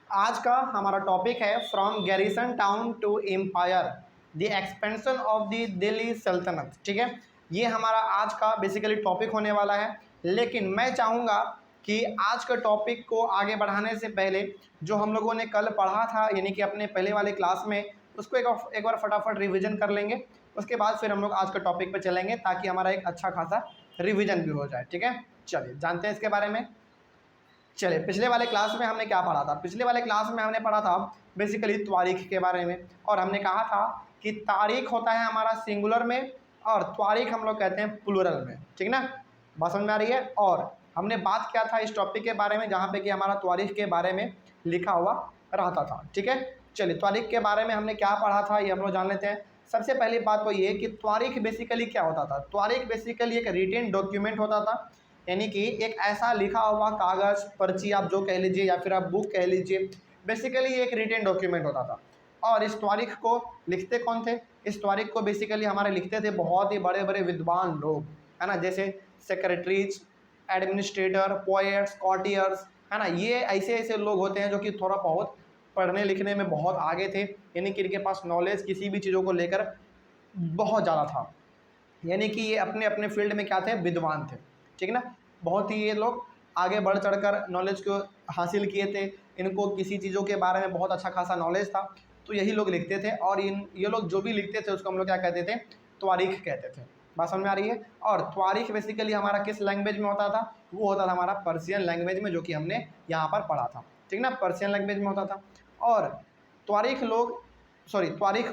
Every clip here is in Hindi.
आज का हमारा टॉपिक है from garrison town to empire the expansion of the Delhi Saltanat. ठीक है, ये हमारा आज का बेसिकली टॉपिक होने वाला है। लेकिन मैं चाहूँगा कि आज का टॉपिक को आगे बढ़ाने से पहले जो हम लोगों ने कल पढ़ा था यानी कि अपने पहले वाले क्लास में, उसको एक बार फटाफट रिवीजन कर लेंगे। उसके बाद फिर हम लोग आज के टॉपिक पर चलेंगे ताकि हमारा एक अच्छा खासा रिवीजन भी हो जाए। ठीक है, चलिए जानते हैं इसके बारे में। चलिए, पिछले वाले क्लास में हमने क्या पढ़ा था? पिछले वाले क्लास में हमने पढ़ा था बेसिकली तारीख के बारे में, और हमने कहा था कि तारीख होता है हमारा सिंगुलर में और तारीख हम लोग कहते हैं प्लूरल में। ठीक ना, बात समझ में आ रही है? और हमने बात किया था इस टॉपिक के बारे में जहाँ पे कि हमारा तारीख के बारे में लिखा हुआ रहता था। ठीक है, चलिए तारीख के बारे में हमने क्या पढ़ा था ये हम लोग जान लेते हैं। सबसे पहली बात तो ये कि तारीख बेसिकली क्या होता था। तारीख बेसिकली एक रिटेन डॉक्यूमेंट होता था, यानी कि एक ऐसा लिखा हुआ कागज़, पर्ची आप जो कह लीजिए या फिर आप बुक कह लीजिए, बेसिकली एक रिटेन डॉक्यूमेंट होता था। और इस तारीख को लिखते कौन थे? इस तारीख को बेसिकली हमारे लिखते थे बहुत ही बड़े बड़े विद्वान लोग, है ना, जैसे सेक्रेटरीज, एडमिनिस्ट्रेटर, पोएट्स, कॉटियर्स, है ना। ये ऐसे ऐसे लोग होते हैं जो कि थोड़ा बहुत पढ़ने लिखने में बहुत आगे थे, यानी कि इनके पास नॉलेज किसी भी चीज़ों को लेकर बहुत ज़्यादा था, यानी कि ये अपने अपने फील्ड में क्या थे? विद्वान थे। ठीक ना, बहुत ही ये लोग आगे बढ़ चढ़कर नॉलेज को हासिल किए थे, इनको किसी चीज़ों के बारे में बहुत अच्छा खासा नॉलेज था, तो यही लोग लिखते थे। और ये लोग जो भी लिखते थे उसको हम लोग क्या कहते थे? तारीख कहते थे। बात समझ में आ रही है? और तारीख बेसिकली हमारा किस लैंग्वेज में होता था? वो होता था हमारा पर्शियन लैंग्वेज में, जो कि हमने यहाँ पर पढ़ा था। ठीक ना, पर्शियन लैंग्वेज में होता था। और तारीख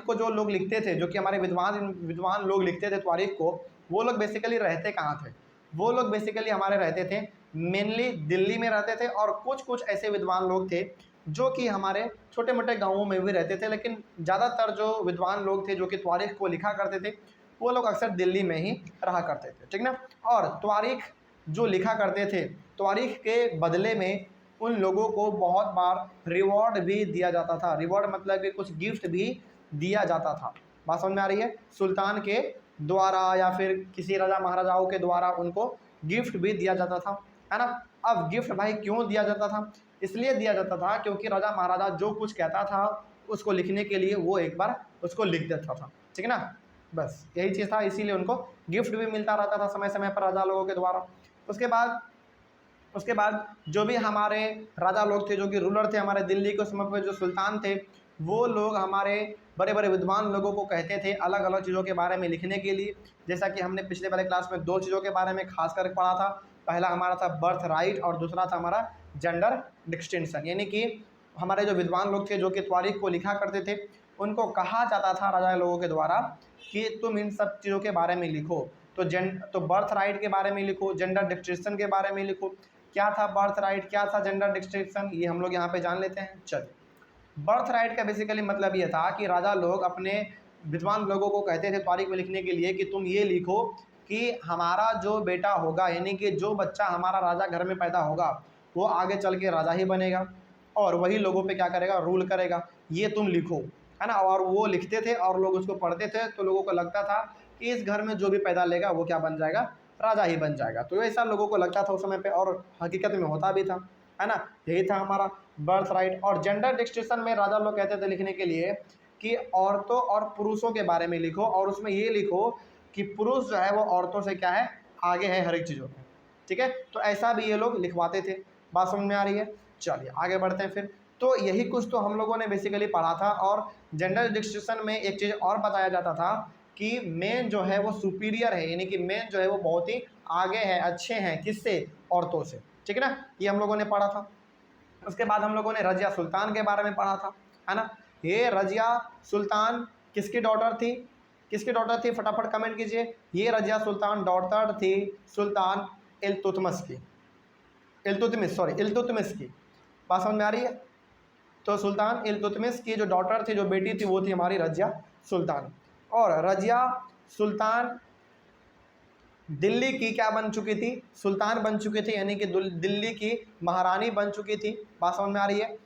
को जो लोग लिखते थे, जो कि हमारे विद्वान लोग लिखते थे तारीख को, वो लोग बेसिकली रहते कहाँ थे? वो लोग बेसिकली हमारे रहते थे मेनली दिल्ली में रहते थे, और कुछ कुछ ऐसे विद्वान लोग थे जो कि हमारे छोटे मोटे गाँवों में भी रहते थे। लेकिन ज़्यादातर जो विद्वान लोग थे जो कि तारीख को लिखा करते थे, वो लोग अक्सर दिल्ली में ही रहा करते थे। ठीक ना, और तारीख जो लिखा करते थे, तारीख के बदले में उन लोगों को बहुत बार रिवॉर्ड भी दिया जाता था। रिवॉर्ड मतलब कि कुछ गिफ्ट भी दिया जाता था। बात समझ में आ रही है? सुल्तान के द्वारा या फिर किसी राजा महाराजाओं के द्वारा उनको गिफ्ट भी दिया जाता था, है ना। अब गिफ्ट भाई क्यों दिया जाता था? इसलिए दिया जाता था क्योंकि राजा महाराजा जो कुछ कहता था उसको लिखने के लिए वो एक बार उसको लिख देता था। ठीक है ना, बस यही चीज़ था, इसीलिए उनको गिफ्ट भी मिलता रहता था समय समय पर राजा लोगों के द्वारा। उसके बाद जो भी हमारे राजा लोग थे, जो कि रूलर थे हमारे दिल्ली के समय पर, जो सुल्तान थे, वो लोग हमारे बड़े बड़े विद्वान लोगों को कहते थे अलग अलग चीज़ों के बारे में लिखने के लिए। जैसा कि हमने पिछले वाले क्लास में दो चीज़ों के बारे में खास कर पढ़ा था। पहला हमारा था बर्थ राइट और दूसरा था हमारा जेंडर डिस्टिंक्शन, यानी कि हमारे जो विद्वान लोग थे जो कि तारीख को लिखा करते थे, उनको कहा जाता था राजा लोगों के द्वारा कि तुम इन सब चीज़ों के बारे में लिखो। तो बर्थ राइट के बारे में लिखो, जेंडर डिस्टिंक्शन के बारे में लिखो। क्या था बर्थ राइट, क्या था जेंडर डिस्टिंक्शन, ये हम लोग यहाँ पे जान लेते हैं। चलिए, बर्थ राइट का बेसिकली मतलब ये था कि राजा लोग अपने विद्वान लोगों को कहते थे तारीख में लिखने के लिए कि तुम ये लिखो कि हमारा जो बेटा होगा, यानी कि जो बच्चा हमारा राजा घर में पैदा होगा, वो आगे चल के राजा ही बनेगा और वही लोगों पे क्या करेगा? रूल करेगा। ये तुम लिखो, है ना। और वो लिखते थे और लोग उसको पढ़ते थे, तो लोगों को लगता था कि इस घर में जो भी पैदा लेगा वो क्या बन जाएगा? राजा ही बन जाएगा। तो ऐसा लोगों को लगता था उस समय पे, और हकीकत में होता भी था, है ना। यही था हमारा बर्थ राइट। और जेंडर डिस्टिंक्शन में राजा लोग कहते थे लिखने के लिए कि औरतों और पुरुषों के बारे में लिखो, और उसमें ये लिखो कि पुरुष जो है वो औरतों से क्या है? आगे है हर एक चीज़ों में। ठीक है, तो ऐसा भी ये लोग लिखवाते थे। बात समझ में आ रही है? चलिए आगे बढ़ते हैं फिर। तो यही कुछ तो हम लोगों ने बेसिकली पढ़ा था। और जेंडर डिस्टिंक्शन में एक चीज़ और बताया जाता था कि मेन जो है वो सुपीरियर है, यानी कि मेन जो है वो बहुत ही आगे है, अच्छे हैं, किससे? औरतों से। ठीक है ना, ये हम लोगों ने पढ़ा था। उसके बाद हम लोगों ने रजिया सुल्तान के बारे में पढ़ा था, है ना। ये रजिया सुल्तान किसकी डॉटर थी? किसकी डॉटर थी? फटाफट कमेंट कीजिए। ये रजिया सुल्तान डॉटर थी सुल्तान इल्तुतमिश की। इल्तुतमिश की। बात समझ में आ रही है? तो सुल्तान इल्तुतमिश की जो डॉटर थी, जो बेटी थी, वो थी हमारी रजिया सुल्तान। और रजिया सुल्तान दिल्ली की क्या बन चुकी थी? सुल्तान बन चुकी थी, यानी कि दिल्ली की महारानी बन चुकी थी। बात समझ में आ रही है?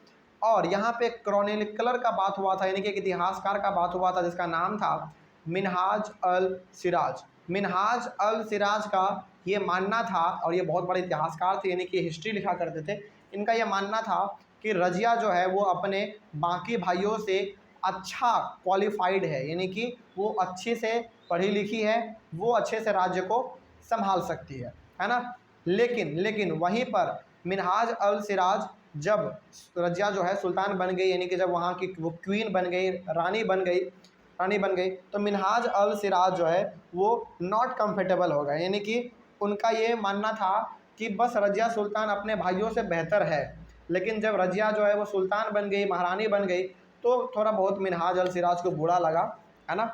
और यहाँ पे क्रॉनिकलर का बात हुआ था, यानी कि एक इतिहासकार का बात हुआ था जिसका नाम था मिनहाज अल सिराज। मिनहाज अल सिराज का ये मानना था, और ये बहुत बड़े इतिहासकार थे, यानी कि हिस्ट्री लिखा करते थे। इनका यह मानना था कि रजिया जो है वो अपने बाकी भाइयों से अच्छा क्वालिफाइड है, यानी कि वो अच्छे से पढ़ी लिखी है, वो अच्छे से राज्य को संभाल सकती है ना। लेकिन वहीं पर मिनहाज अल सिराज जब रजिया जो है सुल्तान बन गई, यानी कि जब वहाँ की वो क्वीन बन गई, रानी बन गई, तो मिनहाज अल सिराज जो है वो नॉट कंफर्टेबल हो गए, यानी कि उनका ये मानना था कि बस रजिया सुल्तान अपने भाइयों से बेहतर है। लेकिन जब रजिया जो है वो सुल्तान बन गई, महारानी बन गई, तो थोड़ा बहुत मिनहाज अल सिराज को बुरा लगा, है ना,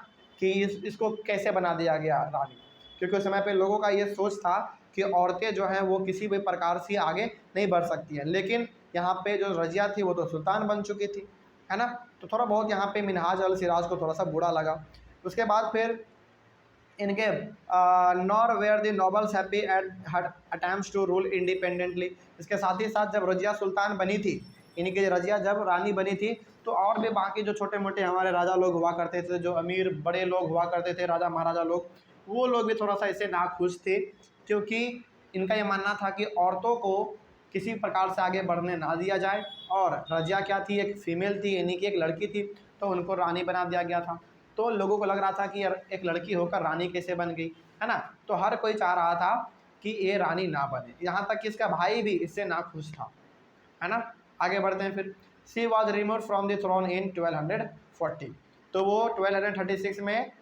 कि इसको कैसे बना दिया गया रानी। क्योंकि उस समय पे लोगों का ये सोच था कि औरतें जो हैं वो किसी भी प्रकार से आगे नहीं बढ़ सकती हैं। लेकिन यहाँ पे जो रजिया थी वो तो सुल्तान बन चुकी थी, है ना। तो थोड़ा बहुत यहाँ पे मिनहाज अल सिराज को थोड़ा सा बुरा लगा। उसके बाद फिर इनके nor were the nobles happy at her attempts to rule independently. इसके साथ ही साथ जब रजिया सुल्तान बनी थी, यानी कि रजिया जब रानी बनी थी, तो और भी बाकी जो छोटे मोटे हमारे राजा लोग हुआ करते थे, जो अमीर बड़े लोग हुआ करते थे, राजा महाराजा लोग, वो लोग भी थोड़ा सा इससे नाखुश थे, क्योंकि इनका ये मानना था कि औरतों को किसी प्रकार से आगे बढ़ने ना दिया जाए। और रजिया क्या थी, एक फीमेल थी, यानी कि एक लड़की थी, तो उनको रानी बना दिया गया था। तो लोगों को लग रहा था कि यार एक लड़की होकर रानी कैसे बन गई, है ना। तो हर कोई चाह रहा था कि ये रानी ना बने, यहाँ तक कि इसका भाई भी इससे नाखुश था, है ना। आगे बढ़ते हैं फिर। She was remove from the throne in 1240। तो वो 1236 में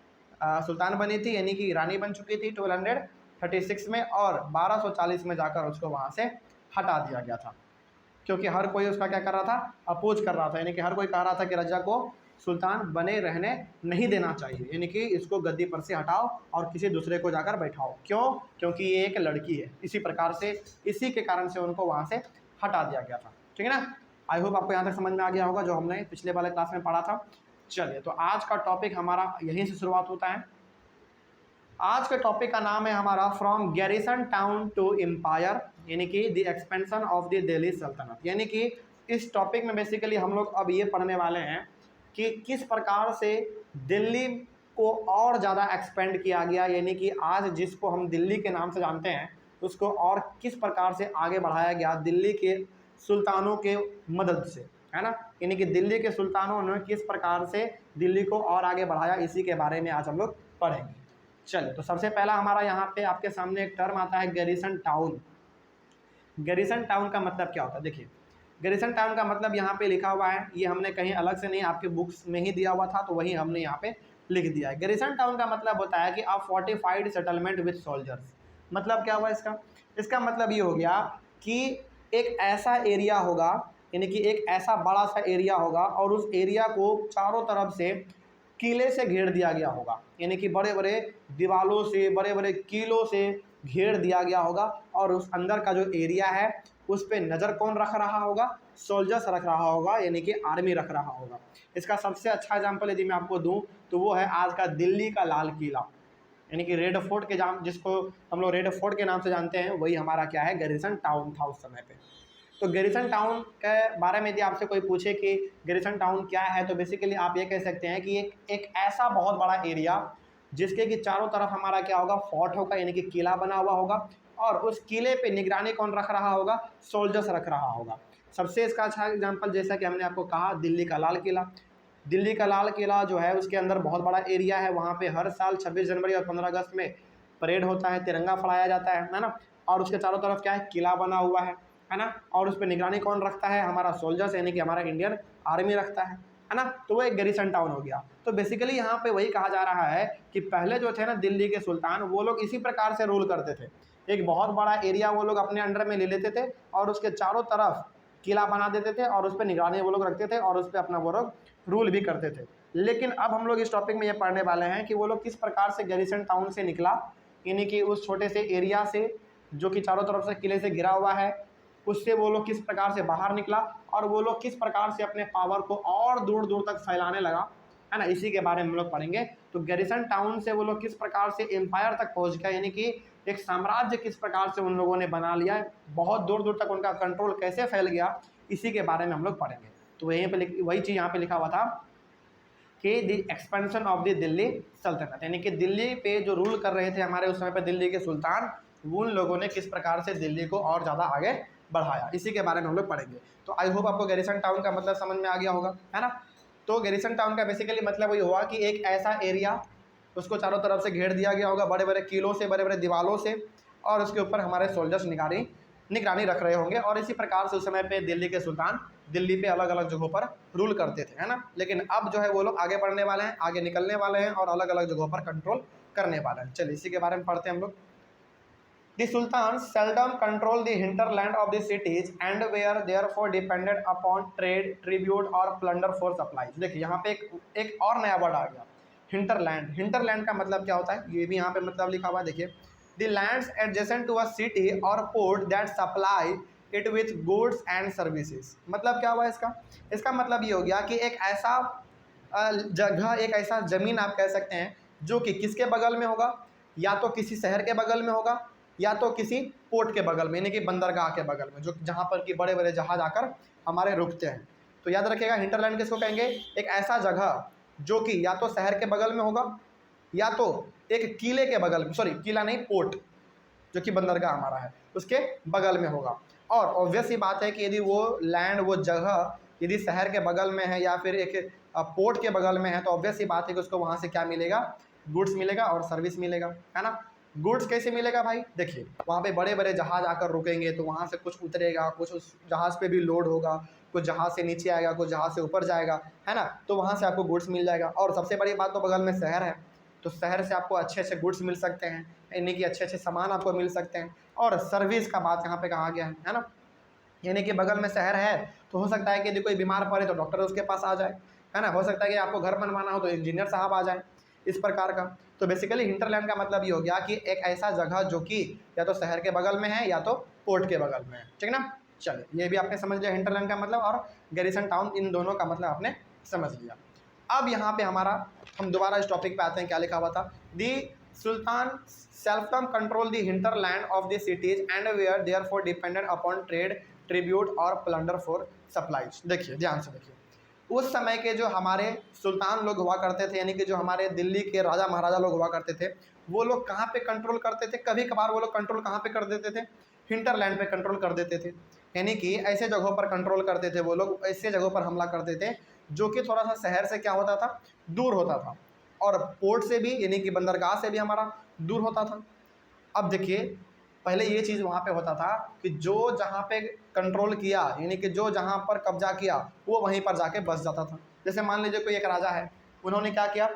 सुल्तान बनी थी, यानी कि रानी बन चुकी थी 1236 में, और 1240 में जाकर उसको वहाँ से हटा दिया गया था, क्योंकि हर कोई उसका क्या कर रहा था, अपोज कर रहा था, यानी कि हर कोई कह रहा था कि रजिया को सुल्तान बने रहने नहीं देना चाहिए, यानी कि इसको गद्दी पर से हटाओ और किसी दूसरे को जाकर बैठाओ। क्यों? क्योंकि ये एक लड़की है। इसी प्रकार से, इसी के कारण से उनको वहाँ से हटा दिया गया था। ठीक है ना। आई होप आपको यहाँ तक समझ में आ गया होगा जो हमने पिछले वाले क्लास में पढ़ा था। चलिए, तो आज का टॉपिक हमारा यहीं से शुरुआत होता है। आज के टॉपिक का नाम है हमारा from garrison town to empire, यानी कि the expansion of the Delhi Saltanat. यानी कि इस टॉपिक में बेसिकली हम लोग अब ये पढ़ने वाले हैं कि किस प्रकार से दिल्ली को और ज़्यादा एक्सपेंड किया गया, यानी कि आज जिसको हम दिल्ली के नाम से जानते हैं उसको और किस प्रकार से आगे बढ़ाया गया दिल्ली के सुल्तानों के मदद से, है ना। यानी कि दिल्ली के सुल्तानों ने किस प्रकार से दिल्ली को और आगे बढ़ाया, इसी के बारे में आज हम लोग पढ़ेंगे। चलिए, तो सबसे पहला हमारा यहाँ पे आपके सामने एक टर्म आता है गैरिसन टाउन। गैरिसन टाउन का मतलब क्या होता है? देखिए, गैरिसन टाउन का मतलब यहाँ पे लिखा हुआ है, ये हमने कहीं अलग से नहीं, आपके बुक्स में ही दिया हुआ था, तो वही हमने यहाँ पे लिख दिया है। गैरिसन टाउन का मतलब होता है कि अ फोर्टिफाइड सेटलमेंट विद सोल्जर्स। मतलब क्या हुआ इसका? इसका मतलब ये हो गया कि एक ऐसा एरिया होगा, यानी कि एक ऐसा बड़ा सा एरिया होगा और उस एरिया को चारों तरफ से किले से घेर दिया गया होगा, यानी कि बड़े बड़े दीवालों से, बड़े बड़े किलों से घेर दिया गया होगा। और उस अंदर का जो एरिया है उस पर नज़र कौन रख रहा होगा? सोल्जर्स रख रहा होगा, यानी कि आर्मी रख रहा होगा। इसका सबसे अच्छा एग्जांपल यदि मैं आपको दूं तो वो है आज का दिल्ली का लाल किला, यानी कि रेड फोर्ट के जिसको हम लोग रेड फोर्ट के नाम से जानते हैं, वही हमारा क्या है, गैरिसन टाउन था उस समय पे। तो गैरिसन टाउन के बारे में यदि आपसे कोई पूछे कि गैरिसन टाउन क्या है, तो बेसिकली आप ये कह सकते हैं कि एक ऐसा बहुत बड़ा एरिया जिसके कि चारों तरफ हमारा क्या होगा, फोर्ट होगा, यानी कि किला बना हुआ होगा, और उस किले पे निगरानी कौन रख रहा होगा? सोल्जर्स रख रहा होगा। सबसे इसका अच्छा एग्जांपल, जैसा कि हमने आपको कहा, दिल्ली का लाल किला। दिल्ली का लाल किला जो है उसके अंदर बहुत बड़ा एरिया है, वहाँ पे हर साल 26 जनवरी और 15 अगस्त में परेड होता है, तिरंगा फहराया जाता है ना। और उसके चारों तरफ क्या है, किला बना हुआ है ना। और उस पर निगरानी कौन रखता है? हमारा सोल्जर्स, यानी कि हमारा इंडियन आर्मी रखता है ना। तो वो एक गैरिसन टाउन हो गया। तो बेसिकली यहाँ पे वही कहा जा रहा है कि पहले जो थे ना दिल्ली के सुल्तान, वो लोग इसी प्रकार से रूल करते थे। एक बहुत बड़ा एरिया वो लोग अपने अंडर में ले लेते थे और उसके चारों तरफ किला बना देते थे और उस पर निगरानी वो लोग रखते थे और उस पर अपना वो लोग रूल भी करते थे। लेकिन अब हम लोग इस टॉपिक में ये पढ़ने वाले हैं कि वो लोग किस प्रकार से गैरिसन टाउन से निकला, यानी कि उस छोटे से एरिया से जो कि चारों तरफ से किले से घिरा हुआ है, उससे वो लोग किस प्रकार से बाहर निकला और वो लोग किस प्रकार से अपने पावर को और दूर दूर तक फैलाने लगा, है ना। इसी के बारे में हम लोग पढ़ेंगे। तो गैरिसन टाउन से वो लोग किस प्रकार से एम्पायर तक पहुंच गए, यानी कि एक साम्राज्य किस प्रकार से उन लोगों ने बना लिया, बहुत दूर दूर तक उनका कंट्रोल कैसे फैल गया, इसी के बारे में हम लोग पढ़ेंगे। तो वहीं पे वही चीज़ यहाँ पे लिखा हुआ था कि the expansion of the Delhi Saltanat, यानी कि दिल्ली पे जो रूल कर रहे थे हमारे उस समय पे दिल्ली के सुल्तान, उन लोगों ने किस प्रकार से दिल्ली को और ज़्यादा आगे बढ़ाया। इसी के बारे में हम लोग पढ़ेंगे। तो आई होप आपको गैरिसन टाउन का मतलब समझ में आ गया होगा, है ना। तो गैरिसन टाउन का बेसिकली मतलब वही हुआ कि एक ऐसा एरिया, उसको चारों तरफ से घेर दिया गया होगा बड़े बड़े किलों से, बड़े बड़े दीवारों से, और उसके ऊपर हमारे सोल्जर्स निगरानी रख रहे होंगे। और इसी प्रकार से उस समय पे दिल्ली के सुल्तान दिल्ली पे अलग अलग जगहों पर रूल करते थे, है ना। लेकिन अब जो है वो लोग आगे बढ़ने वाले हैं, आगे निकलने वाले हैं और अलग अलग जगहों पर कंट्रोल करने वाले हैं। चलिए इसी के बारे में पढ़ते हैं हम लोग। The sultans seldom controlled the hinterland of the cities and were therefore dependent upon trade, tribute और plunder for supplies। देखिए यहाँ पे एक और नया वर्ड आ गया, हिंटरलैंड। हिंटरलैंड का मतलब क्या होता है, ये भी यहाँ पे मतलब लिखा हुआ है, देखिए the lands adjacent to a city or port that supply it with goods and services। मतलब क्या हुआ इसका, इसका मतलब ये हो गया कि एक ऐसा जगह, एक ऐसा ज़मीन आप कह सकते हैं जो कि किसके बगल में होगा, या तो किसी शहर के बगल में होगा या तो किसी पोर्ट के बगल में, यानी कि बंदरगाह के बगल में, जो जहाँ पर कि बड़े बड़े जहाज आकर हमारे रुकते हैं। तो याद रखिएगा हिंटरलैंड किसको कहेंगे, एक ऐसा जगह जो कि या तो शहर के बगल में होगा या तो एक किले के बगल में, सॉरी किला नहीं, पोर्ट जो कि बंदरगाह हमारा है उसके बगल में होगा। और ऑब्वियस ही बात है कि यदि वो लैंड, वो जगह यदि शहर के बगल में है या फिर एक पोर्ट के बगल में है, तो ऑब्वियस ही बात है कि उसको वहाँ से क्या मिलेगा, गुड्स मिलेगा और सर्विस मिलेगा, है ना। गुड्स कैसे मिलेगा भाई, देखिए वहाँ पे बड़े बड़े जहाज आकर रुकेंगे तो वहाँ से कुछ उतरेगा, कुछ उस जहाज़ पे भी लोड होगा, कुछ जहाज़ से नीचे आएगा, कुछ जहाज़ से ऊपर जाएगा, है ना। तो वहाँ से आपको गुड्स मिल जाएगा। और सबसे बड़ी बात तो बगल में शहर है, तो शहर से आपको अच्छे अच्छे गुड्स मिल सकते हैं, यानी कि अच्छे अच्छे सामान आपको मिल सकते हैं। और सर्विस का बात यहाँ पे कहा गया है ना, यानी कि बगल में शहर है तो हो सकता है कि यदि कोई बीमार पड़े तो डॉक्टर उसके पास आ जाए, है ना। हो सकता है कि आपको घर बनवाना हो तो इंजीनियर साहब आ जाए, इस प्रकार का। तो बेसिकली हिंटरलैंड का मतलब ये हो गया कि एक ऐसा जगह जो कि या तो शहर के बगल में है या तो पोर्ट के बगल में है, ठीक है ना। चलिए ये भी आपने समझ लिया हिंटरलैंड का मतलब, और गैरिसन टाउन, इन दोनों का मतलब आपने समझ लिया। अब यहाँ पे हमारा, हम दोबारा इस टॉपिक पे आते हैं, क्या लिखा हुआ था, the sultan seldom control the hinterland of the cities and were therefore dependent upon trade, tribute और प्लंडर फॉर सप्लाईज। देखिए ध्यान से देखिए, उस समय के जो हमारे सुल्तान लोग हुआ करते थे, यानी कि जो हमारे दिल्ली के राजा महाराजा लोग हुआ करते थे, वो लोग कहाँ पे कंट्रोल करते थे, कभी कभार वो लोग कंट्रोल कहाँ पे कर देते थे, हिंटरलैंड पे कंट्रोल कर देते थे। यानी कि ऐसे जगहों पर कंट्रोल करते थे वो लोग, ऐसे जगहों पर हमला करते थे जो कि थोड़ा सा शहर से क्या होता था, दूर होता था, और पोर्ट से भी, यानी कि बंदरगाह से भी हमारा दूर होता था। अब देखिए पहले ये चीज़ वहाँ पे होता था कि जो जहाँ पे कंट्रोल किया, यानी कि जो जहाँ पर कब्जा किया वो वहीं पर जाके बस जाता था। जैसे मान लीजिए कोई एक राजा है, उन्होंने क्या किया,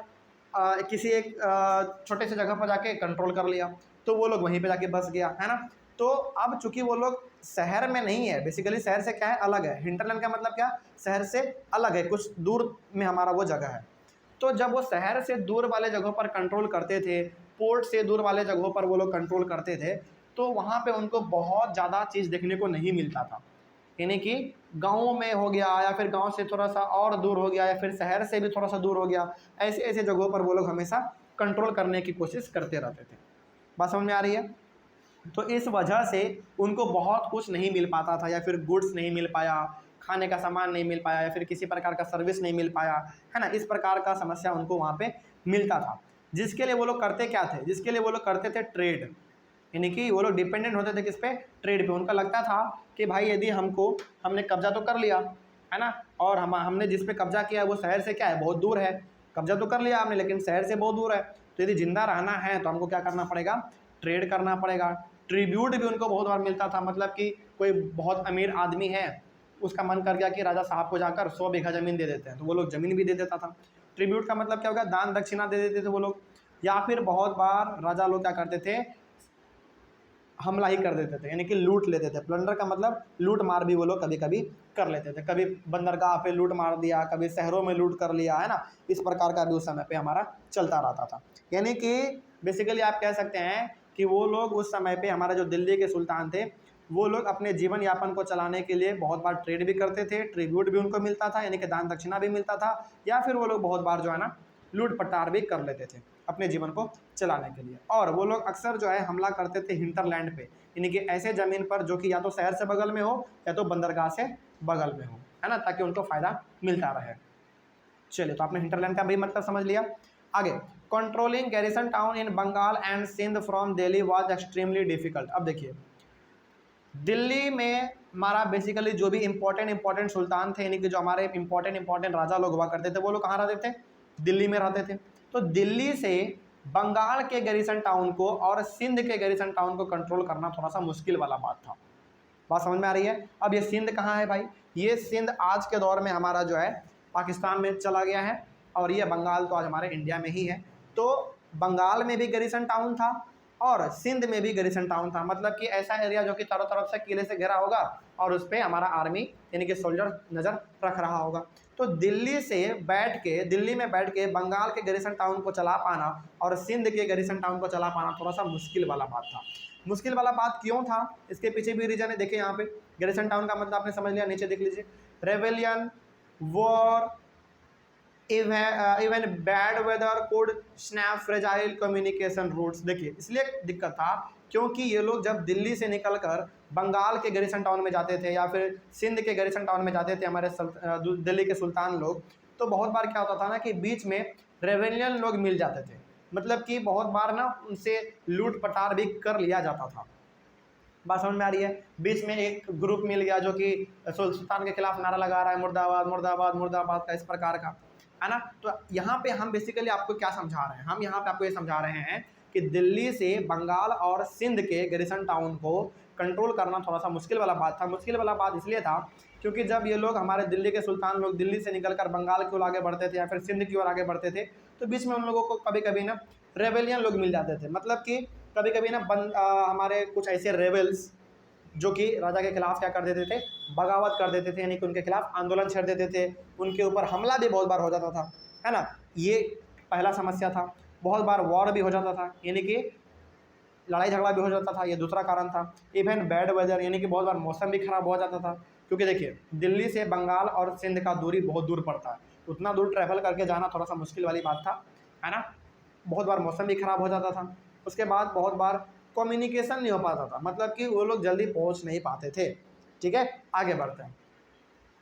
किसी एक छोटे से जगह पर जाके कंट्रोल कर लिया, तो वो लोग वहीं पे जाके बस गया, है ना। तो अब चूंकि वो लोग शहर में नहीं है, बेसिकली शहर से क्या है, अलग है। हिंटरलैंड का मतलब क्या, शहर से अलग है, कुछ दूर में हमारा वो जगह है। तो जब वो शहर से दूर वाले जगहों पर कंट्रोल करते थे, पोर्ट से दूर वाले जगहों पर वो लोग कंट्रोल करते थे, तो वहाँ पे उनको बहुत ज़्यादा चीज़ देखने को नहीं मिलता था। यानी कि गाँव में हो गया, या फिर गाँव से थोड़ा सा और दूर हो गया, या फिर शहर से भी थोड़ा सा दूर हो गया, ऐसे ऐसे जगहों पर वो लोग हमेशा कंट्रोल करने की कोशिश करते रहते थे। बात समझ में आ रही है। तो इस वजह से उनको बहुत कुछ नहीं मिल पाता था, या फिर गुड्स नहीं मिल पाया, खाने का सामान नहीं मिल पाया, या फिर किसी प्रकार का सर्विस नहीं मिल पाया, है ना। इस प्रकार का समस्या उनको वहाँ पे मिलता था, जिसके लिए वो लोग करते क्या थे, जिसके लिए वो लोग करते थे ट्रेड। यानी कि वो लोग डिपेंडेंट होते थे किस पे, ट्रेड पे। उनका लगता था कि भाई यदि हमने कब्जा तो कर लिया, है ना, और हमने जिस पे कब्जा किया वो शहर से क्या है, बहुत दूर है। कब्जा तो कर लिया आपने, लेकिन शहर से बहुत दूर है, तो यदि जिंदा रहना है तो हमको क्या करना पड़ेगा, ट्रेड करना पड़ेगा। ट्रिब्यूट भी उनको बहुत बार मिलता था, मतलब कि कोई बहुत अमीर आदमी है, उसका मन कर गया कि राजा साहब को जाकर 100 बीघा ज़मीन दे देते हैं, तो वो लोग ज़मीन भी दे देता था। ट्रिब्यूट का मतलब क्या होगा, दान दक्षिणा दे देते थे वो लोग। या फिर बहुत बार राजा लोग क्या करते थे, हमला ही कर देते थे, यानी कि लूट लेते थे। प्लंडर का मतलब लूट मार भी वो लोग कभी कभी कर लेते थे, कभी बंदरगाह पे लूट मार दिया, कभी शहरों में लूट कर लिया, है ना। इस प्रकार का भी उस समय पे हमारा चलता रहता था। यानी कि बेसिकली आप कह सकते हैं कि वो लोग उस समय पे, हमारे जो दिल्ली के सुल्तान थे, वो लोग अपने जीवन यापन को चलाने के लिए बहुत बार ट्रेड भी करते थे, ट्रिब्यूट भी उनको मिलता था, यानी कि दान दक्षिणा भी मिलता था, या फिर वो लोग बहुत बार जो है ना लूट पटार भी कर लेते थे अपने जीवन को चलाने के लिए। और वो लोग अक्सर जो है हमला करते थे हिंटरलैंड पे, यानी कि ऐसे ज़मीन पर जो कि या तो शहर से बगल में हो या तो बंदरगाह से बगल में हो, है ना, ताकि उनको फ़ायदा मिलता रहे। चलिए, तो आपने हिंटरलैंड का भी मतलब समझ लिया। आगे, controlling garrison town in Bengal and Sindh from Delhi was extremely difficult. अब देखिए दिल्ली में हमारा बेसिकली जो भी इंपॉर्टेंट सुल्तान थे, यानी कि जो हमारे इंपॉर्टेंट राजा लोग हुआ करते थे, वो लोग कहाँ रहते थे? दिल्ली में रहते थे। तो दिल्ली से बंगाल के गैरिसन टाउन को और सिंध के गैरिसन टाउन को कंट्रोल करना थोड़ा सा मुश्किल वाला बात था। बात समझ में आ रही है? अब ये सिंध कहाँ है भाई? ये सिंध आज के दौर में हमारा जो है पाकिस्तान में चला गया है, और ये बंगाल तो आज हमारे इंडिया में ही है। तो बंगाल में भी गैरिसन टाउन था और सिंध में भी गैरिसन टाउन था, मतलब कि ऐसा एरिया जो कि चारों तरफ से किले से घिरा होगा और उस पर हमारा आर्मी यानी कि सोल्जर नज़र रख रहा होगा। तो दिल्ली में बैठ के बंगाल के गैरिसन टाउन को चला पाना और सिंध के गैरिसन टाउन को चला पाना थोड़ा सा मुश्किल वाला बात था। मुश्किल वाला बात क्यों था? इसके पीछे भी रीजन है। देखिए यहाँ पे गैरिसन टाउन का मतलब आपने समझ लिया, नीचे देख लीजिए, rebellion, war, even bad weather cold snap fragile communication routes. देखिए इसलिए दिक्कत था क्योंकि ये लोग जब दिल्ली से निकलकर बंगाल के गैरिसन टाउन में जाते थे या फिर सिंध के गैरिसन टाउन में जाते थे हमारे दिल्ली के सुल्तान लोग, तो बहुत बार क्या होता था ना कि बीच में रेवेलियन लोग मिल जाते थे, मतलब कि बहुत बार ना उनसे लूट पटार भी कर लिया जाता था। बात समझ में आ रही है? बीच में एक ग्रुप मिल गया जो कि सुल्तान के खिलाफ नारा लगा रहा है, मुर्दाबाद मुर्दाबाद मुर्दाबाद का, इस प्रकार का, है ना। तो यहाँ पे हम बेसिकली आपको क्या समझा रहे हैं? हम यहाँ पे आपको ये समझा रहे हैं कि दिल्ली से बंगाल और सिंध के गैरिसन टाउन को कंट्रोल करना थोड़ा सा मुश्किल वाला बात था। मुश्किल वाला बात इसलिए था क्योंकि जब ये लोग हमारे दिल्ली के सुल्तान लोग दिल्ली से निकलकर बंगाल की ओर आगे बढ़ते थे या फिर सिंध की ओर आगे बढ़ते थे, तो बीच में उन लोगों को कभी कभी ना रेवेलियन लोग मिल जाते थे, मतलब कि कभी कभी ना हमारे कुछ ऐसे रेबल्स जो कि राजा के खिलाफ क्या कर देते थे? बगावत कर देते थे, यानी कि उनके खिलाफ आंदोलन छेड़ देते थे, उनके ऊपर हमला भी बहुत बार हो जाता था, है ना। ये पहला समस्या था। बहुत बार वॉर भी हो जाता था, यानी कि लड़ाई झगड़ा भी हो जाता था, ये दूसरा कारण था। इवन बैड वेदर, यानी कि बहुत बार मौसम भी खराब हो जाता था, क्योंकि देखिए दिल्ली से बंगाल और सिंध का दूरी बहुत दूर पड़ता है, उतना दूर ट्रैवल करके जाना थोड़ा सा मुश्किल वाली बात था, है ना। बहुत बार मौसम भी खराब हो जाता था। उसके बाद बहुत बार कम्युनिकेशन नहीं हो पाता था, मतलब कि वो लोग जल्दी पहुंच नहीं पाते थे। ठीक है, आगे बढ़ते हैं।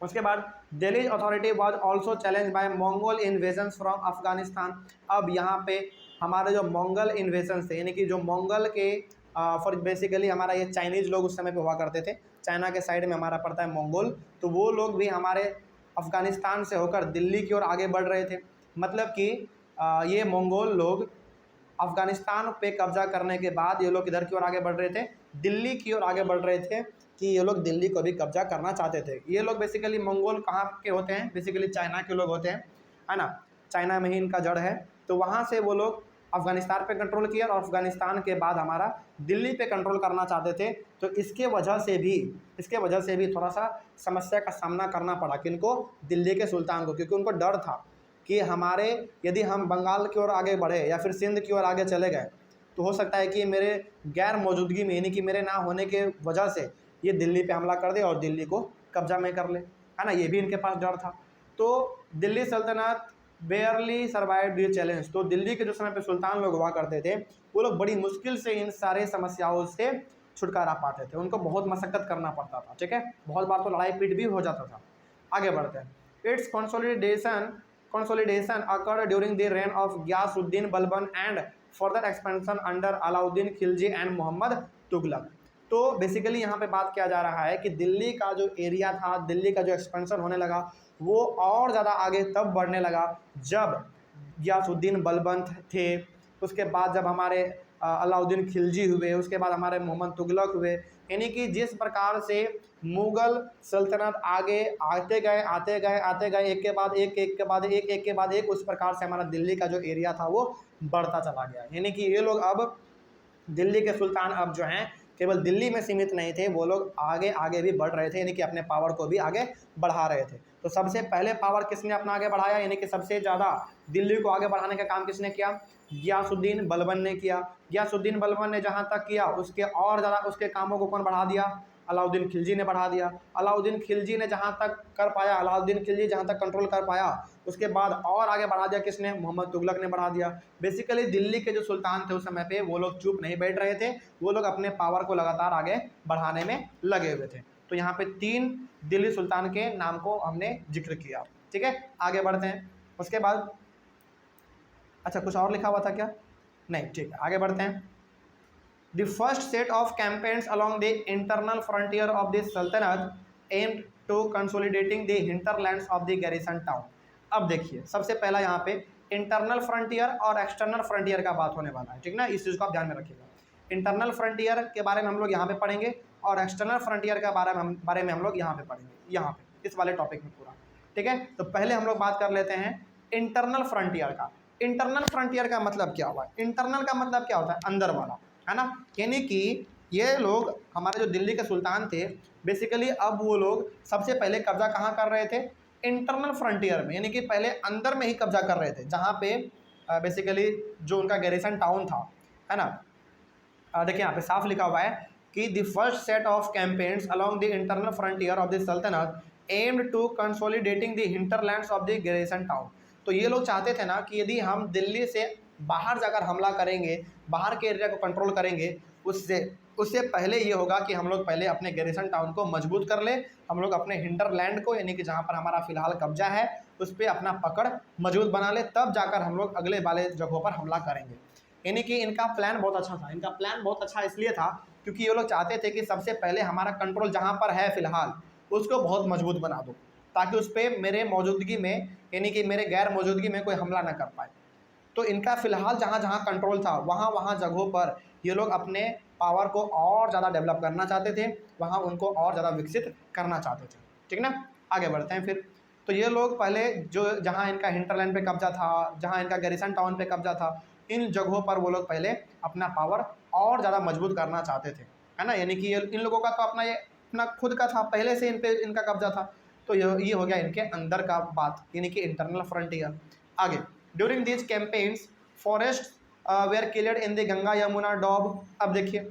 उसके बाद Delhi authority was also challenge by Mongol invasion from Afghanistan. अब यहाँ पे हमारे जो मंगल इन्वेजन थे, यानी कि जो मंगल के फॉर बेसिकली हमारा ये चाइनीज़ लोग उस समय पे हुआ करते थे, चाइना के साइड में हमारा पड़ता है मंगोल, तो वो लोग भी हमारे अफगानिस्तान से होकर दिल्ली की ओर आगे बढ़ रहे थे। मतलब कि ये मंगोल लोग अफगानिस्तान पे कब्जा करने के बाद ये लोग इधर की ओर आगे बढ़ रहे थे, दिल्ली की ओर आगे बढ़ रहे थे कि ये लोग दिल्ली को भी कब्जा करना चाहते थे। ये लोग बेसिकली मंगोल कहाँ के होते हैं? बेसिकली चाइना के लोग होते हैं, है ना। चाइना में ही इनका जड़ है। तो वहाँ से वो लोग अफगानिस्तान पे कंट्रोल किया और अफगानिस्तान के बाद हमारा दिल्ली पे कंट्रोल करना चाहते थे। तो इसके वजह से भी थोड़ा सा समस्या का सामना करना पड़ा किनको? दिल्ली के सुल्तान को, क्योंकि उनको डर था कि हमारे यदि हम बंगाल की ओर आगे बढ़े या फिर सिंध की ओर आगे चले गए तो हो सकता है कि मेरे गैर मौजूदगी में, यानी कि मेरे ना होने के वजह से ये दिल्ली पे हमला कर दे और दिल्ली को कब्जा में कर ले, है ना। ये भी इनके पास डर था। तो दिल्ली सल्तनत बेयरली सर्वाइव्ड दिस चैलेंज। तो दिल्ली के जो समय पे सुल्तान लोग हुआ करते थे वो लोग बड़ी मुश्किल से इन सारे समस्याओं से छुटकारा पाते थे, उनको बहुत मशक्कत करना पड़ता था। ठीक है, बहुत बार तो लड़ाई पीट भी हो जाता था। आगे बढ़ते हैं। It's consolidation occurred during the reign of Ghiyasuddin Balban and further expansion under Alauddin Khilji and Muhammad Tughlaq। तो बेसिकली यहाँ पे बात किया जा रहा है कि दिल्ली का जो एरिया था, दिल्ली का जो एक्सपेंशन होने लगा, वो और ज़्यादा आगे तब बढ़ने लगा जब गियासुद्दीन बलबन थे, उसके बाद जब हमारे अलाउद्दीन खिलजी हुए, उसके बाद हमारे मोहम्मद तुगलक हुए। यानी कि जिस प्रकार से मुग़ल सल्तनत आगे आते गए एक के बाद एक, उस प्रकार से हमारा दिल्ली का जो एरिया था वो बढ़ता चला गया। यानी कि ये लोग अब दिल्ली के सुल्तान अब जो हैं केवल दिल्ली में सीमित नहीं थे, वो लोग आगे आगे भी बढ़ रहे थे, यानी कि अपने पावर को भी आगे बढ़ा रहे थे। तो सबसे पहले पावर किसने अपना आगे बढ़ाया, यानी कि सबसे ज़्यादा दिल्ली को आगे बढ़ाने का काम किसने किया? गियासुद्दीन बलबन ने किया। गियासुद्दीन बलबन ने जहाँ तक किया उसके और ज़्यादा उसके कामों को कौन बढ़ा दिया? अलाउद्दीन खिलजी ने बढ़ा दिया। अलाउद्दीन खिलजी ने जहाँ तक कर पाया, अलाउद्दीन खिलजी जहाँ तक कंट्रोल कर पाया, उसके बाद और आगे बढ़ा दिया किसने? मोहम्मद तुगलक ने बढ़ा दिया। बेसिकली दिल्ली के जो सुल्तान थे उस समय पे वो लोग चुप नहीं बैठ रहे थे, वो लोग अपने पावर को लगातार आगे बढ़ाने में लगे हुए थे। तो यहाँ पे 3 दिल्ली सुल्तान के नाम को हमने जिक्र किया। ठीक है, आगे बढ़ते हैं। उसके बाद अच्छा कुछ और लिखा हुआ था क्या? नहीं, ठीक है, आगे बढ़ते हैं। The first set of campaigns along the internal frontier of the saltanat aimed to consolidating the hinterlands of the garrison town. अब देखिए सबसे पहला यहाँ पे इंटरनल फ्रंटियर और एक्सटर्नल फ्रंटियर का बात होने वाला है, ठीक ना, इस चीज़ को आप ध्यान में रखिएगा। इंटरनल फ्रंटियर के बारे में हम लोग यहाँ पे पढ़ेंगे और एक्सटर्नल फ्रंटियर के बारे में हम लोग यहाँ पे पढ़ेंगे, यहाँ पे इस वाले टॉपिक में पूरा, ठीक है। तो पहले हम लोग बात कर लेते हैं इंटरनल फ्रंटियर का। इंटरनल फ्रंटियर का मतलब क्या हुआ? इंटरनल का मतलब क्या होता है? अंदर वाला, है ना। यानी कि ये लोग हमारे जो दिल्ली के सुल्तान थे बेसिकली, अब वो लोग सबसे पहले कब्जा कहाँ कर रहे थे? इंटरनल फ्रंटियर में, यानी कि पहले अंदर में ही कब्जा कर रहे थे, जहाँ पे बेसिकली जो उनका गैरिसन टाउन था, है ना। देखिए यहाँ पे साफ लिखा हुआ है कि the first set of campaigns along the internal frontier of the saltanat aimed to consolidating the hinterlands of the garrison town. तो ये लोग चाहते थे ना कि यदि हम दिल्ली से बाहर जाकर हमला करेंगे, बाहर के एरिया को कंट्रोल करेंगे, उससे पहले ये होगा कि हम लोग पहले अपने गैरिसन टाउन को मजबूत कर ले, हम लोग अपने हिंटरलैंड को, यानी कि जहाँ पर हमारा फिलहाल कब्जा है उस पर अपना पकड़ मजबूत बना ले, तब जाकर हम लोग अगले वाले जगहों पर हमला करेंगे। यानी कि इनका प्लान बहुत अच्छा था। इनका प्लान बहुत अच्छा इसलिए था क्योंकि ये लोग चाहते थे कि सबसे पहले हमारा कंट्रोल जहाँ पर है फिलहाल उसको बहुत मजबूत बना दो, ताकि उस पर मेरे मौजूदगी में, यानी कि मेरे गैर मौजूदगी में कोई हमला ना कर पाए। तो इनका फिलहाल जहाँ जहाँ कंट्रोल था वहाँ जगहों पर ये लोग अपने पावर को और ज़्यादा डेवलप करना चाहते थे, वहाँ उनको और ज़्यादा विकसित करना चाहते थे, ठीक ना। आगे बढ़ते हैं फिर। तो ये लोग पहले जो जहाँ इनका हिंटरलैंड पे कब्जा था, जहाँ इनका गैरिसन टाउन पे कब्जा था, इन जगहों पर वो लोग पहले अपना पावर और ज़्यादा मजबूत करना चाहते थे, है ना। यानी कि इन लोगों का तो अपना खुद का था, पहले से इनका कब्जा था। तो ये हो गया इनके अंदर का बात, यानी कि इंटरनल फ्रंटियर। आगे, during these campaigns forest were cleared in the Ganga Yamuna doab. अब देखिए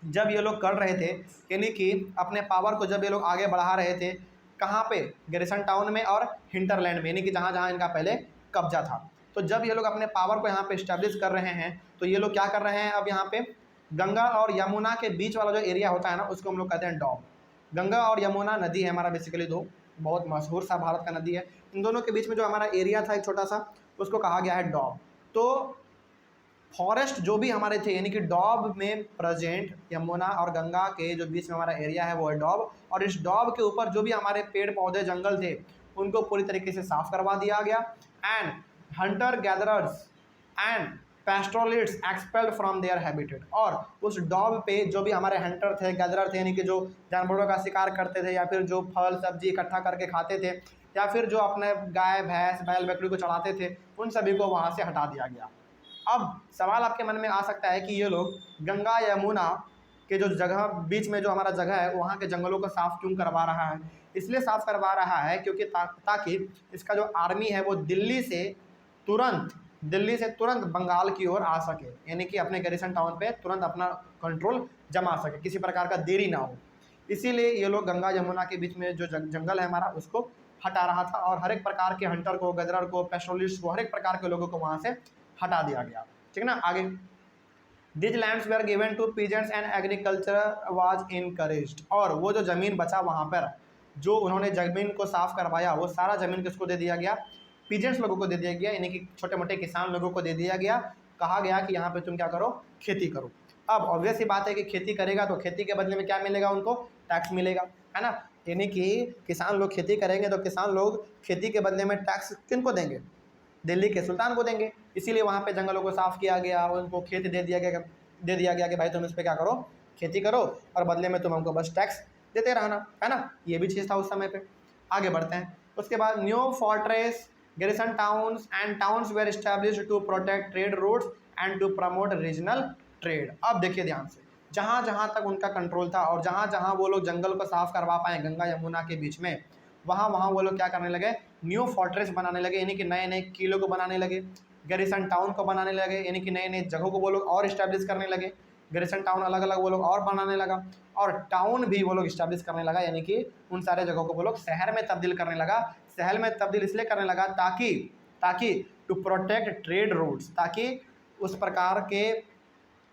जब ये लोग कर रहे थे, यानी कि अपने पावर को जब ये लोग आगे बढ़ा रहे थे, कहाँ पे? गैरिसन टाउन में और हिंटरलैंड में, यानी कि जहाँ जहाँ इनका पहले कब्जा था। तो जब ये लोग अपने पावर को यहाँ पे इस्टेब्लिश कर रहे हैं तो ये लोग क्या कर रहे हैं? अब यहाँ पे गंगा और यमुना के बीच वाला जो एरिया होता है ना, उसको हम लोग कहते हैं डॉब। गंगा और यमुना नदी है हमारा बेसिकली, दो बहुत मशहूर सा भारत का नदी है। इन दोनों के बीच में जो हमारा एरिया था एक छोटा सा, उसको कहा गया है डॉब। तो फॉरेस्ट जो भी हमारे थे, यानी कि डॉब में प्रेजेंट यमुना और गंगा के जो बीच में हमारा एरिया है वो है डॉब, और इस डॉब के ऊपर जो भी हमारे पेड़ पौधे जंगल थे उनको पूरी तरीके से साफ करवा दिया गया। And hunter gatherers and pastoralists expelled from their habitat. और उस डॉब पे जो भी हमारे हंटर थे, गैदरर थे, यानी कि जो जानवरों का शिकार करते थे या फिर जो फल सब्जी इकट्ठा करके खाते थे, या फिर जो अपने गाय भैंस बैल बकरी को चढ़ाते थे, उन सभी को वहाँ से हटा दिया गया। अब सवाल आपके मन में आ सकता है कि ये लोग गंगा यमुना के जो जगह बीच में जो हमारा जगह है वहाँ के जंगलों को साफ़ क्यों करवा रहा है? इसलिए साफ़ करवा रहा है क्योंकि ताकि इसका जो आर्मी है वो दिल्ली से तुरंत बंगाल की ओर आ सके, यानी कि अपने गैरिसन टाउन पे तुरंत अपना कंट्रोल जमा सके, किसी प्रकार का देरी ना हो। इसीलिए ये लोग गंगा यमुना के बीच में जो जंगल है हमारा उसको हटा रहा था, और हर एक प्रकार के हंटर को, गदरर को, पेस्ट्रोलिस्ट को, हर एक प्रकार के लोगों को वहाँ से हटा दिया गया, ठीक ना। आगे, these lands were given to peasants and agriculture was encouraged. और वो जो ज़मीन बचा वहाँ पर, जो उन्होंने ज़मीन को साफ़ करवाया, वो सारा ज़मीन किसको दे दिया गया? पीजेंट्स लोगों को दे दिया गया, यानी कि छोटे मोटे किसान लोगों को दे दिया गया। कहा गया कि यहाँ पे तुम क्या करो? खेती करो। अब ऑब्वियस ही बात है कि खेती करेगा तो खेती के बदले में क्या मिलेगा? उनको टैक्स मिलेगा, है ना। यानी कि किसान लोग खेती करेंगे तो किसान लोग खेती के बदले में टैक्स किनको देंगे? दिल्ली के सुल्तान को देंगे। इसीलिए वहाँ पे जंगलों को साफ़ किया गया, उनको खेत दे दिया गया कि भाई तुम इस पर क्या करो? खेती करो, और बदले में तुम हमको बस टैक्स देते रहना, है ना। ये भी चीज़ था उस समय पे। आगे बढ़ते हैं। उसके बाद new fortress garrison towns and towns were established to protect trade routes and to promote regional trade। अब देखिए ध्यान से, जहाँ जहाँ तक उनका कंट्रोल था और जहाँ जहाँ वो लोग जंगल को साफ करवा पाए गंगा यमुना के बीच में, वहाँ वहाँ वो लोग क्या करने लगे? न्यू फोर्ट्रेस बनाने लगे, यानी कि नए नए किलों को बनाने लगे, गैरिसन टाउन को बनाने लगे, यानी कि नए नए जगहों को वो लोग और इस्टेब्लिश करने लगे। गैरिसन टाउन अलग अलग वो लोग और बनाने लगा, और टाउन भी वो लोग इस्टेब्लिश करने लगा, यानी कि उन सारे जगहों को वो लोग शहर में तब्दील करने लगा। शहर में तब्दील इसलिए करने लगा ताकि टू प्रोटेक्ट ट्रेड रूट्स, ताकि उस प्रकार के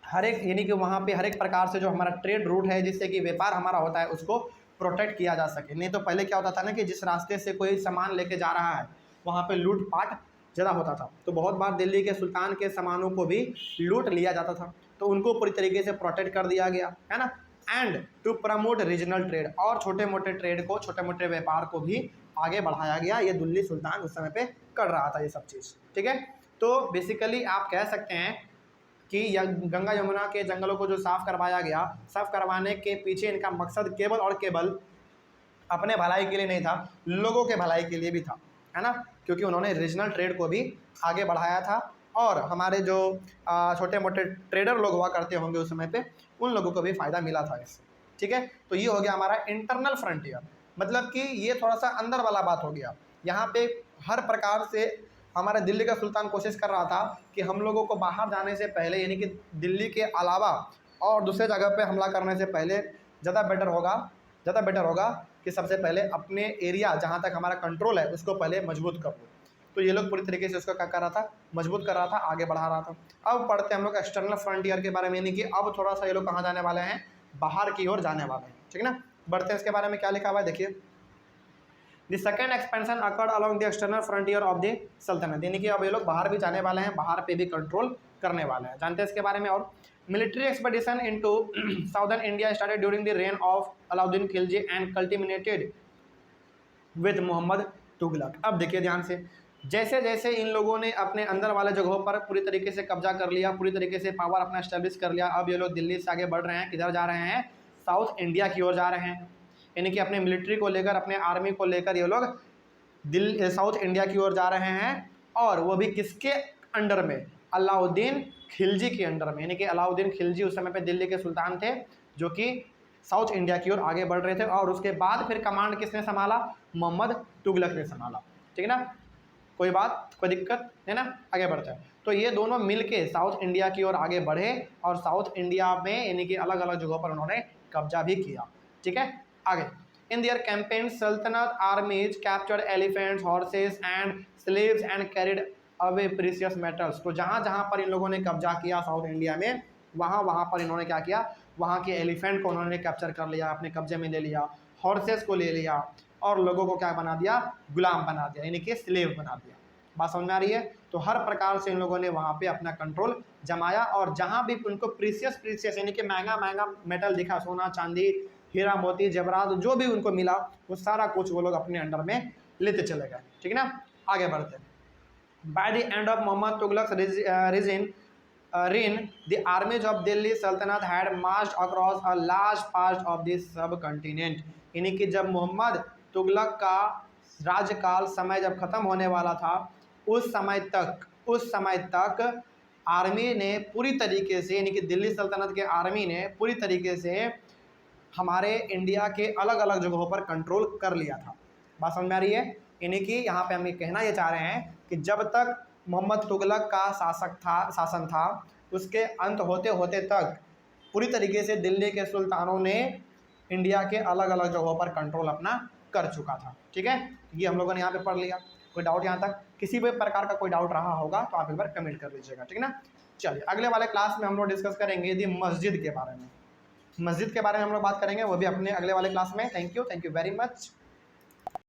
हर एक, यानी कि वहाँ पे हर एक प्रकार से जो हमारा ट्रेड रूट है जिससे कि व्यापार हमारा होता है उसको प्रोटेक्ट किया जा सके। नहीं तो पहले क्या होता था ना कि जिस रास्ते से कोई सामान लेके जा रहा है वहाँ पे लूटपाट ज़्यादा होता था, तो बहुत बार दिल्ली के सुल्तान के सामानों को भी लूट लिया जाता था, तो उनको पूरी तरीके से प्रोटेक्ट कर दिया गया, है ना। And to promote regional trade, और छोटे मोटे ट्रेड को, छोटे मोटे व्यापार को भी आगे बढ़ाया गया। ये दिल्ली सुल्तान उस समय पे कर रहा था ये सब चीज़, ठीक है। तो बेसिकली आप कह सकते हैं कि गंगा यमुना के जंगलों को जो साफ़ करवाया गया, साफ़ करवाने के पीछे इनका मकसद केवल और केवल अपने भलाई के लिए नहीं था, लोगों के भलाई के लिए भी था, है ना, क्योंकि उन्होंने रीजनल ट्रेड को भी आगे बढ़ाया था, और हमारे जो छोटे मोटे ट्रेडर लोग हुआ करते होंगे उस समय पे, उन लोगों को भी फ़ायदा मिला था इससे, ठीक है। तो ये हो गया हमारा इंटरनल फ्रंटियर, मतलब कि ये थोड़ा सा अंदर वाला बात हो गया। यहाँ पे हर प्रकार से हमारे दिल्ली का सुल्तान कोशिश कर रहा था कि हम लोगों को बाहर जाने से पहले, यानी कि दिल्ली के अलावा और दूसरे जगह पे हमला करने से पहले ज़्यादा बेटर होगा कि सबसे पहले अपने एरिया जहाँ तक हमारा कंट्रोल है उसको पहले मजबूत कर लो। तो ये लोग पूरी तरीके से उसको क्या कर रहा था, मजबूत कर रहा था, आगे बढ़ा रहा था। अब पढ़ते हैं हम लोग एक्सटर्नल फ्रंटियर के बारे में, यानी कि अब थोड़ा सा ये लोग कहाँ जाने वाले हैं, बाहर की ओर जाने वाले हैं, ठीक है ना। बढ़ते हैं इसके बारे में क्या लिखा हुआ है, देखिए। The second expansion occurred along the external frontier of the सल्तनत, यानी कि अब ये लोग बाहर भी जाने वाले हैं, बाहर पे भी कंट्रोल करने वाले हैं। जानते हैं इसके बारे में। और military expedition into southern India started during the reign of Alauddin Khilji and culminated with Mohammad Tughlaq. अब देखिए ध्यान से, जैसे जैसे इन लोगों ने अपने अंदर वाले जगहों पर पूरी तरीके से कब्जा कर लिया, पूरी तरीके से पावर अपना एस्टेब्लिश कर लिया, अब ये लोग दिल्ली से आगे बढ़ रहे हैं, किधर जा रहे हैं, साउथ इंडिया की ओर जा रहे हैं। यानी कि अपने मिलिट्री को लेकर, अपने आर्मी को लेकर ये लोग साउथ इंडिया की ओर जा रहे हैं, और वो भी किसके अंडर में, अलाउद्दीन खिलजी के अंडर में। यानी कि अलाउद्दीन खिलजी उस समय पे दिल्ली के सुल्तान थे, जो कि साउथ इंडिया की ओर आगे बढ़ रहे थे, और उसके बाद फिर कमांड किसने संभाला, मोहम्मद तुगलक ने संभाला, ठीक है ना। कोई बात, कोई दिक्कत है ना, आगे बढ़ते हैं। तो ये दोनों मिलके साउथ इंडिया की ओर आगे बढ़े, और साउथ इंडिया में यानी कि अलग अलग जगहों पर उन्होंने कब्जा भी किया, ठीक है। आगे, इन दियर कैंपेन सल्तनत आर्मीज captured elephants, horses and slaves and carried away precious metals. तो जहाँ जहाँ पर इन लोगों ने कब्जा किया साउथ इंडिया में, वहाँ पर इन्होंने क्या किया, वहाँ के एलिफेंट को उन्होंने कैप्चर कर लिया, अपने कब्जे में ले लिया, हॉर्सेस को ले लिया, और लोगों को क्या बना दिया, गुलाम बना दिया, यानी कि स्लेव बना दिया। बात समझ में आ रही है। तो हर प्रकार से इन लोगों ने वहाँ पे अपना कंट्रोल जमाया, और जहाँ भी उनको प्रीशियस यानी कि महंगा मेटल दिखा, सोना चांदी हीरा मोती जवरात जो भी उनको मिला, वो सारा कुछ वो लोग अपने अंडर में लेते चले गए, ठीक है ना। आगे बढ़ते हैं। By the end of Mohammad Tughlaq reign, the armies of Delhi Sultanate had marched across a large part of the subcontinent। यानी कि जब मोहम्मद तुगलक का राज्यकाल समय जब ख़त्म होने वाला था, उस समय तक आर्मी ने पूरी तरीके से, यानी कि दिल्ली सल्तनत के आर्मी ने पूरी तरीके से हमारे इंडिया के अलग अलग जगहों पर कंट्रोल कर लिया था। बात समझ में आ रही है। यानी कि यहाँ पे हम ये कहना ये चाह रहे हैं कि जब तक मोहम्मद तुगलक का शासन था, उसके अंत होते होते तक पूरी तरीके से दिल्ली के सुल्तानों ने इंडिया के अलग अलग जगहों पर कंट्रोल अपना कर चुका था, ठीक है। ये हम लोगों ने यहाँ पे पढ़ लिया। कोई डाउट यहाँ तक, किसी भी प्रकार का कोई डाउट रहा होगा तो आप एक बार कमेंट कर लीजिएगा, ठीक है ना। चलिए अगले वाले क्लास में हम लोग डिस्कस करेंगे दी मस्जिद के बारे में। मस्जिद के बारे में हम लोग बात करेंगे, वो भी अपने अगले वाले क्लास में। Thank you very much.